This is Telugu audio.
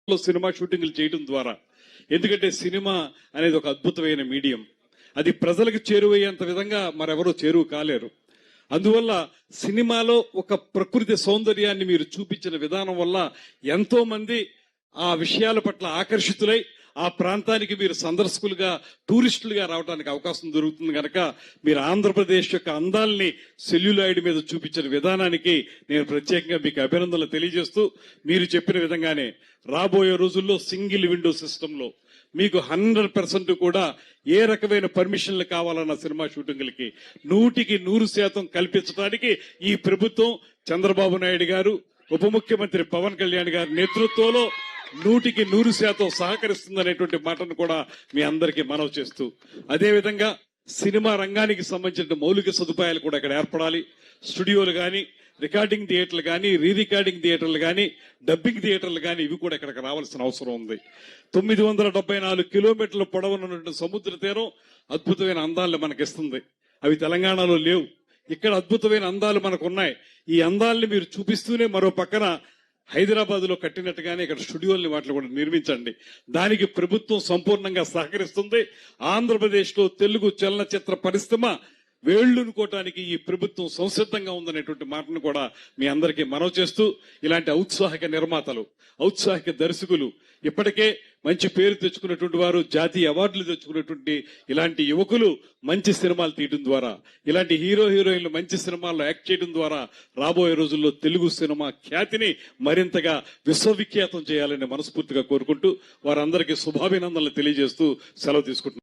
సినిమా షూటింగ్లు చేయడం ద్వారా, ఎందుకంటే సినిమా అనేది ఒక అద్భుతమైన మీడియం. అది ప్రజలకు చేరువయ్యేంత విధంగా మరెవరూ చేరువ కాలేరు. అందువల్ల సినిమాలో ఒక ప్రకృతి సౌందర్యాన్ని మీరు చూపించిన విధానం వల్ల ఎంతో మంది ఆ విషయాల పట్ల ఆకర్షితులై ఆ ప్రాంతానికి మీరు సందర్శకులుగా, టూరిస్టులుగా రావడానికి అవకాశం దొరుకుతుంది కనుక మీరు ఆంధ్రప్రదేశ్ యొక్క అందాల్ని సెల్యులాయిడ్ మీద చూపించిన విధానానికి నేను ప్రత్యేకంగా మీకు అభినందనలు తెలియజేస్తూ, మీరు చెప్పిన విధంగానే రాబోయే రోజుల్లో సింగిల్ విండో సిస్టంలో మీకు 100% కూడా ఏ రకమైన పర్మిషన్లు కావాలన్న సినిమా షూటింగ్లకి 100% కల్పించడానికి ఈ ప్రభుత్వం, చంద్రబాబు నాయుడు గారు, ఉప ముఖ్యమంత్రి పవన్ కళ్యాణ్ గారి నేతృత్వంలో 100% సహకరిస్తుందనేటువంటి మాటను కూడా మీ అందరికీ మనవి చేస్తూ, అదేవిధంగా సినిమా రంగానికి సంబంధించిన మౌలిక సదుపాయాలు కూడా ఇక్కడ ఏర్పడాలి. స్టూడియోలు కానీ, రికార్డింగ్ థియేటర్లు కానీ, రీ రికార్డింగ్ థియేటర్లు కానీ, డబ్బింగ్ థియేటర్లు కానీ ఇవి కూడా ఇక్కడికి రావాల్సిన అవసరం ఉంది. 974 కిలోమీటర్ల పొడవునున్నటువంటి సముద్ర తీరం అద్భుతమైన అందాలను మనకిస్తుంది. అవి తెలంగాణలో లేవు. ఇక్కడ అద్భుతమైన అందాలు మనకు ఉన్నాయి. ఈ అందాలని మీరు చూపిస్తూనే మరో పక్కన హైదరాబాద్ లో కట్టినట్టుగానే ఇక్కడ స్టూడియోల్ని వాటిని కూడా నిర్మించండి. దానికి ప్రభుత్వం సంపూర్ణంగా సహకరిస్తుంది. ఆంధ్రప్రదేశ్ లో తెలుగు చలనచిత్ర పరిశ్రమ వేళ్లునుకోవటానికి ఈ ప్రభుత్వం సంసిద్ధంగా ఉందనేటువంటి మాటను కూడా మీ అందరికీ మనవి చేస్తూ, ఇలాంటి ఔత్సాహిక నిర్మాతలు, ఔత్సాహిక దర్శకులు, ఇప్పటికే మంచి పేరు తెచ్చుకున్నటువంటి వారు, జాతీయ అవార్డులు తెచ్చుకున్నటువంటి ఇలాంటి యువకులు మంచి సినిమాలు తీయడం ద్వారా, ఇలాంటి హీరోయిన్లు మంచి సినిమాల్లో యాక్ట్ చేయడం ద్వారా రాబోయే రోజుల్లో తెలుగు సినిమా ఖ్యాతిని మరింతగా విశ్వవిఖ్యాతం చేయాలని మనస్ఫూర్తిగా కోరుకుంటూ వారందరికీ శుభాభినందనలు తెలియజేస్తూ సెలవు తీసుకుంటున్నాను.